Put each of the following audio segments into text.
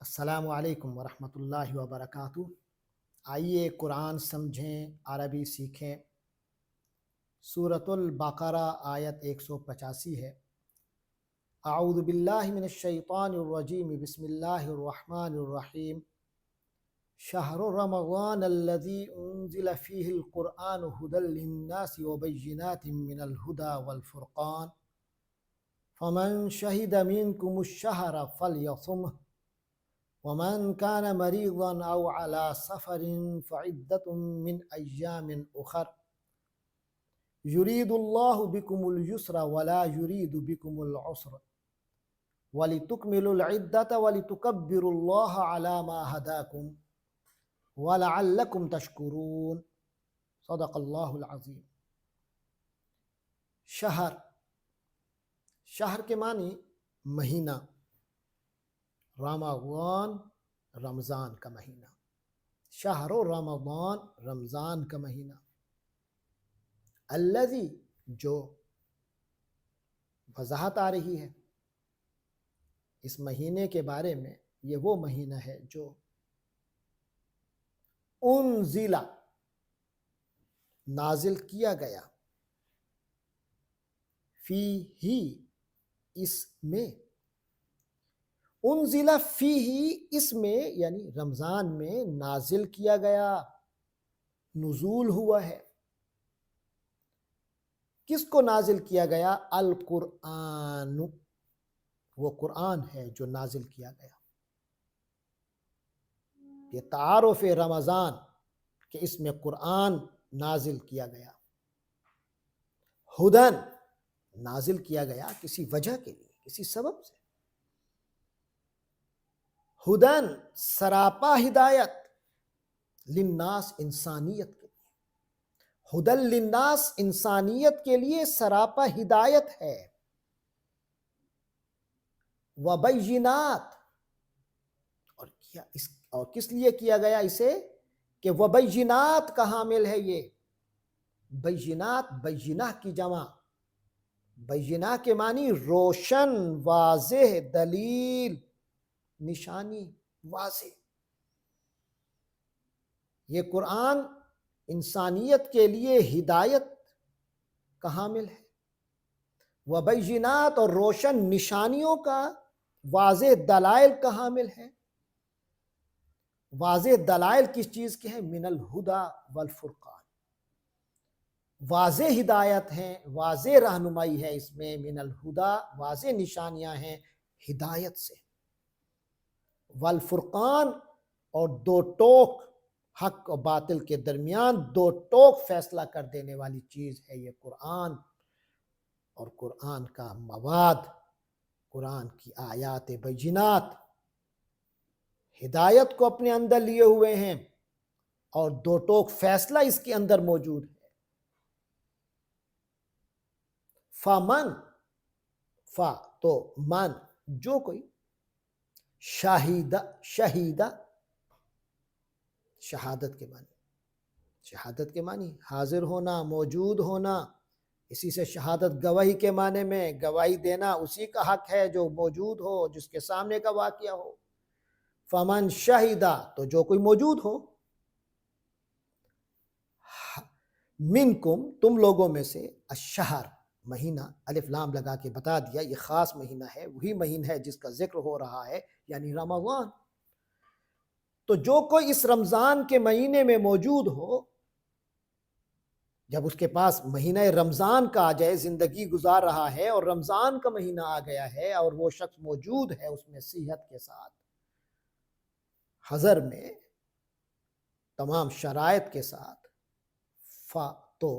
السلام علیکم ورحمۃ اللہ وبرکاتہ۔ آئیے قرآن سمجھیں، عربی سیکھیں۔ سورۃ البقرہ آیت 185 ہے۔ اعوذ باللہ من الشیطان الرجیم، بسم اللہ الرحمن الرحیم۔ شہر رمضان الذی انزل فیہ القرآن ھدی للناس وبینات من الھدی والفرقان فمن شہد منکم الشہر فلیصمہ ومن كان مريضا أو على سفر فعدة من أيام أخر يريد الله بكم اليسر ولا يريد بكم العسر ولتكملوا العدة ولتكبروا الله على ما هداكم ولعلكم تشكرون۔ صدق اللہ العظیم۔ شہر کے معنی مہینہ، رمضان رمضان کا مہینہ، شہر رمضان رمضان کا مہینہ، الذی جو وضاحت آ رہی ہے اس مہینے کے بارے میں، یہ وہ مہینہ ہے جو انزل نازل کیا گیا، فی ہی اس میں، انزل فیہ اس میں یعنی رمضان میں نازل کیا گیا، نزول ہوا ہے۔ کس کو نازل کیا گیا؟ القرآن، وہ قرآن ہے جو نازل کیا گیا۔ یہ تعارف رمضان کہ اس میں قرآن نازل کیا گیا۔ ہدن نازل کیا گیا کسی وجہ کے لیے، کسی سبب سے۔ ہدن سراپا ہدایت، للناس انسانیت کے لیے، ہدن للناس انسانیت کے لیے سراپا ہدایت ہے۔ وبینات، اور کس لیے کیا گیا اسے؟ کہ وبینات کا حامل ہے یہ۔ بینات، بینہ کی جمع، بینہ کے معنی روشن، واضح، دلیل، نشانی، واضح۔ یہ قرآن انسانیت کے لیے ہدایت کا حامل ہے، وبینات اور روشن نشانیوں کا، واضح دلائل کا حامل ہے۔ واضح دلائل کس چیز کے ہیں؟ من الہدی والفرقان، واضح ہدایت ہیں، واضح رہنمائی ہے اس میں، من الہدی واضح نشانیاں ہیں ہدایت سے، والفرقان اور دو ٹوک، حق و باطل کے درمیان دو ٹوک فیصلہ کر دینے والی چیز ہے یہ قرآن۔ اور قرآن کا مواد، قرآن کی آیات بینات ہدایت کو اپنے اندر لیے ہوئے ہیں، اور دو ٹوک فیصلہ اس کے اندر موجود ہے۔ فمن، فا تو من، جو کوئی، شہیدہ شہادت کے معنی، شہادت کے معنی حاضر ہونا، موجود ہونا، اسی سے شہادت گواہی کے معنی میں، گواہی دینا اسی کا حق ہے جو موجود ہو، جس کے سامنے کا واقعہ ہو۔ فمن شہیدہ تو جو کوئی موجود ہو، منکم تم لوگوں میں سے، الشہر مہینہ، الف لام لگا کے بتا دیا یہ خاص مہینہ ہے، وہی مہینہ ہے جس کا ذکر ہو رہا ہے، یعنی رمضان۔ تو جو کوئی اس رمضان کے مہینے میں موجود ہو، جب اس کے پاس مہینہ رمضان کا آ جائے، زندگی گزار رہا ہے اور رمضان کا مہینہ آ گیا ہے، اور وہ شخص موجود ہے اس میں صحت کے ساتھ، حضر میں، تمام شرائط کے ساتھ، تو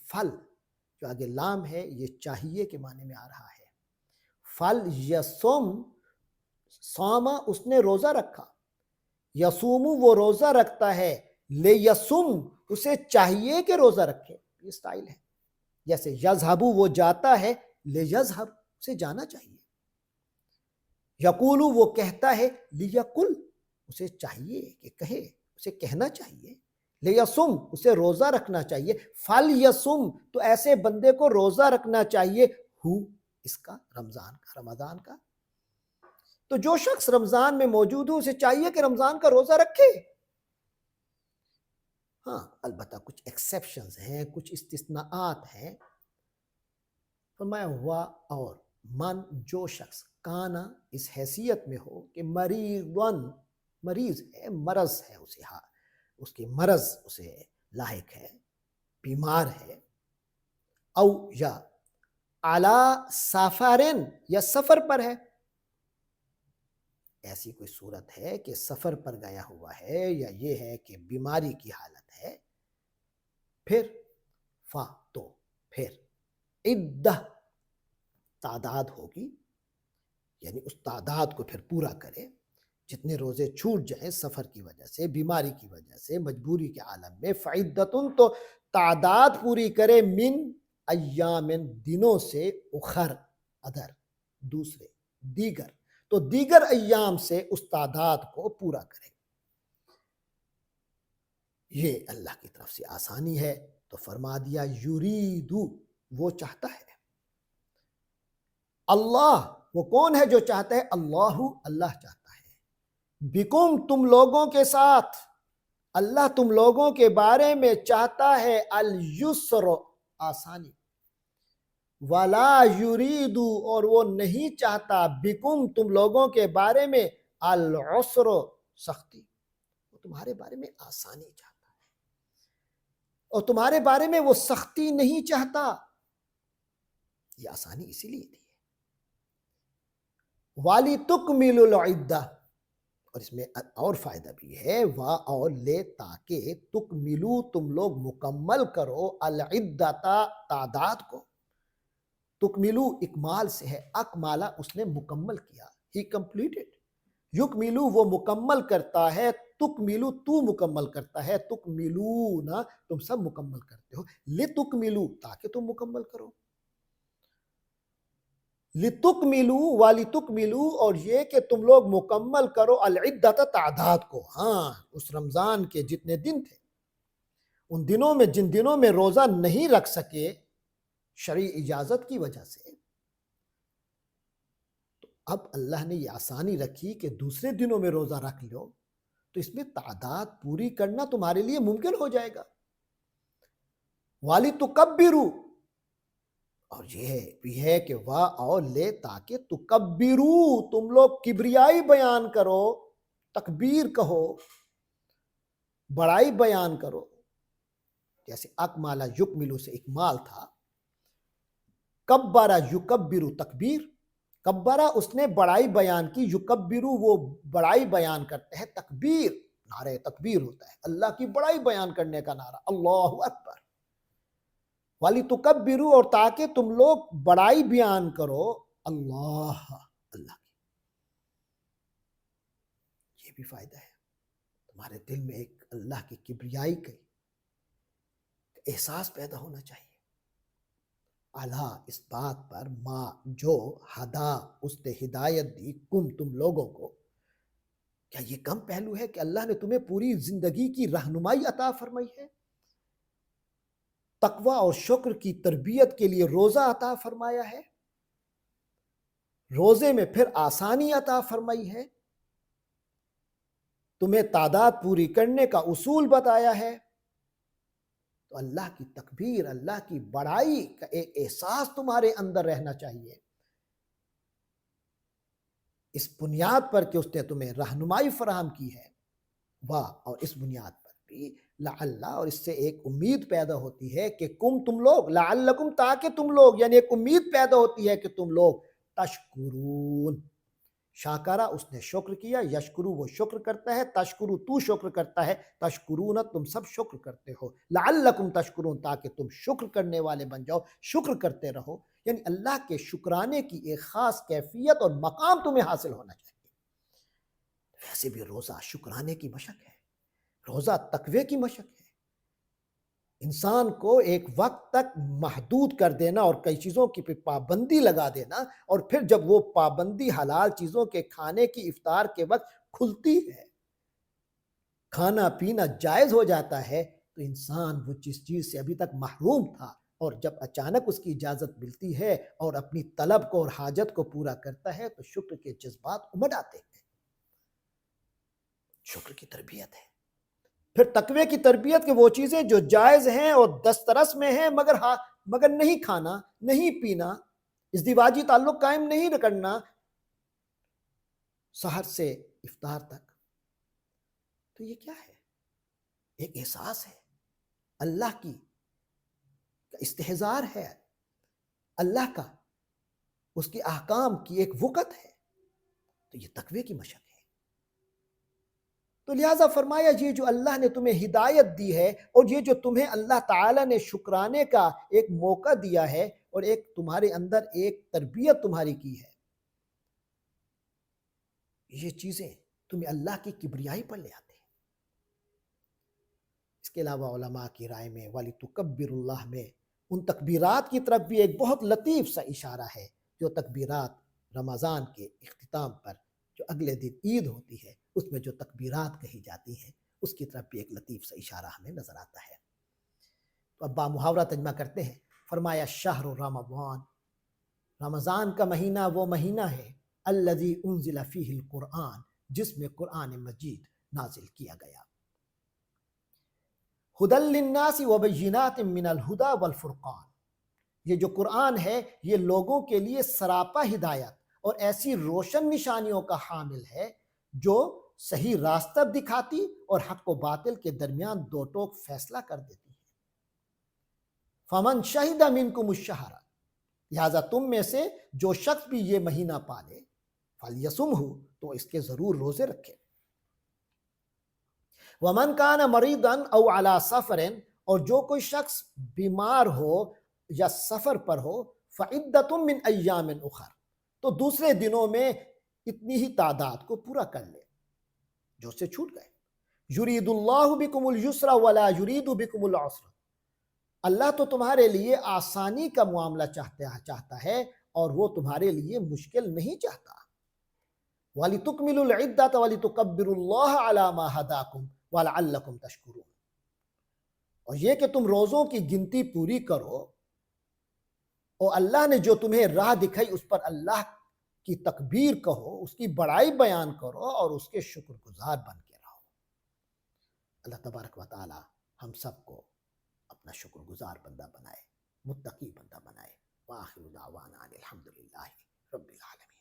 فل جو آگے لام ہے یہ چاہیے کے معنی میں آ رہا ہے۔ فل یسوم، سوما اس نے روزہ رکھا، یسوم وہ روزہ رکھتا ہے، لے یسوم اسے چاہیے کہ روزہ رکھے، یہ سٹائل ہے۔ جیسے یذہب وہ جاتا ہے، لے یذہب اسے جانا چاہیے۔ یقول وہ کہتا ہے، لیقل اسے چاہیے کہ کہے، اسے کہنا چاہیے۔ لیسم اسے روزہ رکھنا چاہیے۔ فل یسم تو ایسے بندے کو روزہ رکھنا چاہیے، ہو اس کا، رمضان کا، تو جو شخص رمضان میں موجود ہو اسے چاہیے کہ رمضان کا روزہ رکھے۔ ہاں البتہ کچھ ایکسیپشنز ہیں، کچھ استثناءات ہیں۔ فرمایا ہوا اور من جو شخص کانا اس حیثیت میں ہو کہ مریض ہے، مرض ہے اسے، ہاں اس کی مرض اسے لاحق ہے، بیمار ہے، او یا اعلی سافرین یا سفر پر ہے، ایسی کوئی صورت ہے کہ سفر پر گیا ہوا ہے یا یہ ہے کہ بیماری کی حالت ہے، پھر تو پھر عدہ تعداد ہوگی، یعنی اس تعداد کو پھر پورا کرے، جتنے روزے چھوٹ جائیں سفر کی وجہ سے، بیماری کی وجہ سے، مجبوری کے عالم میں، فعدتن تو تعداد پوری کرے، من ایام دنوں سے، اخر ادر دوسرے دیگر، تو دیگر ایام سے اس تعداد کو پورا کرے۔ یہ اللہ کی طرف سے آسانی ہے، تو فرما دیا یریدو وہ چاہتا ہے، اللہ وہ کون ہے جو چاہتا ہے؟ اللہ چاہتا ہے، بکم تم لوگوں کے ساتھ، اللہ تم لوگوں کے بارے میں چاہتا ہے الیسر آسانی، ولا یریدو اور وہ نہیں چاہتا بکم تم لوگوں کے بارے میں العسر سختی، وہ تمہارے بارے میں آسانی چاہتا ہے اور تمہارے بارے میں وہ سختی نہیں چاہتا۔ یہ آسانی اسی لیے دی ہے، وَلِتُكْمِلُوا الْعِدَّةَ، اور اس میں اور فائدہ بھی ہے، وا اور لے تاکہ تکملو تم لوگ مکمل کرو العدۃ تعداد کو، تکملو اکمال سے ہے، اکمالا اس نے مکمل کیا، ہی کمپلیٹڈ، یکملو وہ مکمل کرتا ہے، تکملو تو مکمل کرتا ہے، تکملون تم سب مکمل کرتے ہو، لتکملو تاکہ تم مکمل کرو، لتکملو ولتکملو اور یہ کہ تم لوگ مکمل کرو العدۃ تعداد کو۔ ہاں اس رمضان کے جتنے دن تھے، ان دنوں میں جن دنوں میں روزہ نہیں رکھ سکے شرعی اجازت کی وجہ سے، تو اب اللہ نے یہ آسانی رکھی کہ دوسرے دنوں میں روزہ رکھ لو، تو اس میں تعداد پوری کرنا تمہارے لیے ممکن ہو جائے گا۔ وَلِتُكَبِّرُوا اور یہ بھی ہے کہ واہ اور لے تاکہ تکبرو تم لوگ کبریائی بیان کرو، تکبیر کہو، بڑائی بیان کرو، جیسے اکمالا یکملو سے اکمال تھا، کبرا یکبرو تکبیر، کبرا اس نے بڑائی بیان کی، یکبرو وہ بڑائی بیان کرتے ہیں، تکبیر نعرہ تکبیر ہوتا ہے، اللہ کی بڑائی بیان کرنے کا نعرہ، اللہ اکبر، وَلِتُكَبِّرُوا اور تاکہ تم لوگ بڑائی بیان کرو اللہ کی۔ یہ بھی فائدہ ہے، تمہارے دل میں ایک اللہ کی کبریائی کا احساس پیدا ہونا چاہیے، اللہ اس بات پر ما جو ہدا اس نے ہدایت دی کم تم لوگوں کو، کیا یہ کم پہلو ہے کہ اللہ نے تمہیں پوری زندگی کی رہنمائی عطا فرمائی ہے، تقوی اور شکر کی تربیت کے لیے روزہ عطا فرمایا ہے، روزے میں پھر آسانی عطا فرمائی ہے، تمہیں تعداد پوری کرنے کا اصول بتایا ہے، تو اللہ کی تکبیر، اللہ کی بڑائی کا ایک احساس تمہارے اندر رہنا چاہیے، اس بنیاد پر کہ اس نے تمہیں رہنمائی فراہم کی ہے، واہ اور اس بنیاد پر بھی لعل اور اس سے ایک امید پیدا ہوتی ہے کہ تم لوگ لعلکم تاکہ تم لوگ، یعنی ایک امید پیدا ہوتی ہے کہ تم لوگ تشکرون، شاکرہ اس نے شکر کیا، یشکرو وہ شکر کرتا ہے، تشکرو تو شکر کرتا ہے، تشکرون تم سب شکر کرتے ہو، لعلکم تشکرون تاکہ تم شکر کرنے والے بن جاؤ، شکر کرتے رہو، یعنی اللہ کے شکرانے کی ایک خاص کیفیت اور مقام تمہیں حاصل ہونا چاہیے۔ ویسے بھی روزہ شکرانے کی مشق ہے، روزہ تقوی کی مشق ہے، انسان کو ایک وقت تک محدود کر دینا اور کئی چیزوں کی پابندی لگا دینا، اور پھر جب وہ پابندی حلال چیزوں کے کھانے کی افطار کے وقت کھلتی ہے، کھانا پینا جائز ہو جاتا ہے، تو انسان وہ جس چیز سے ابھی تک محروم تھا اور جب اچانک اس کی اجازت ملتی ہے اور اپنی طلب کو اور حاجت کو پورا کرتا ہے تو شکر کے جذبات امڈ آتے ہیں۔ شکر کی تربیت ہے۔ پھر تقوی کی تربیت کہ وہ چیزیں جو جائز ہیں اور دسترس میں ہیں مگر نہیں کھانا، نہیں پینا، ازدواجی تعلق قائم نہیں کرنا سحر سے افطار تک، تو یہ کیا ہے؟ ایک احساس ہے، اللہ کی استحضار ہے، اللہ کا اس کے احکام کی ایک وقت ہے، تو یہ تقوی کی مشق ہے۔ تو لہٰذا فرمایا یہ جو اللہ نے تمہیں ہدایت دی ہے اور یہ جو تمہیں اللہ تعالیٰ نے شکرانے کا ایک موقع دیا ہے اور ایک تمہارے اندر ایک تربیت تمہاری کی ہے، یہ چیزیں تمہیں اللہ کی کبریائی پر لے آتے ہیں۔ اس کے علاوہ علماء کی رائے میں وَلِتُكَبِّرُ اللَّهَ میں ان تکبیرات کی طرف بھی ایک بہت لطیف سا اشارہ ہے، جو تکبیرات رمضان کے اختتام پر جو اگلے دن عید ہوتی ہے اس میں جو تکبیرات کہی جاتی ہیں اس کی طرف بھی ایک لطیف سا اشارہ ہمیں نظر آتا ہے۔ تو اب محاورہ ترجمہ کرتے ہیں۔ فرمایا شہر رمضان، رمضان کا مہینہ وہ مہینہ ہے الذی انزل فیہ القرآن، جس میں قرآن مجید نازل کیا گیا، ھدی للناس وبینات من الہدی والفرقان، یہ جو قرآن ہے یہ لوگوں کے لیے سراپا ہدایت اور ایسی روشن نشانیوں کا حامل ہے جو صحیح راستہ دکھاتی اور حق و باطل کے درمیان دو ٹوک فیصلہ کر دیتی ہے۔ فمن شہد منکم الشہر، لہذا تم میں سے جو شخص بھی یہ مہینہ پالے، فلیصمہ، تو اس کے ضرور روزے رکھے۔ ومن کان مریضا او علی سفر، اور جو کوئی شخص بیمار ہو یا سفر پر ہو، فعدۃ من ایام اخر، تو دوسرے دنوں میں اتنی ہی تعداد کو پورا کر لے جو سے چھوٹ گئے۔ یرید اللہ بکم الیسر ولا یرید بکم العسر، اللہ تو تمہارے لیے آسانی کا معاملہ چاہتا ہے اور وہ تمہارے لیے مشکل نہیں چاہتا۔ وَلِتُكْمِلُوا الْعِدَّةَ وَلِتُكَبِّرُوا اللَّهَ عَلَى مَا هَدَاكُمْ وَلَعَلَّكُمْ تَشْكُرُونَ، اور یہ کہ تم روزوں کی گنتی پوری کرو اور اللہ نے جو تمہیں راہ دکھائی اس پر اللہ کی تکبیر کہو، اس کی بڑائی بیان کرو اور اس کے شکر گزار بن کے رہو۔ اللہ تبارک و تعالی ہم سب کو اپنا شکر گزار بندہ بنائے، متقی بندہ بنائے۔ وآخر دعوانا الحمدللہ رب العالمین۔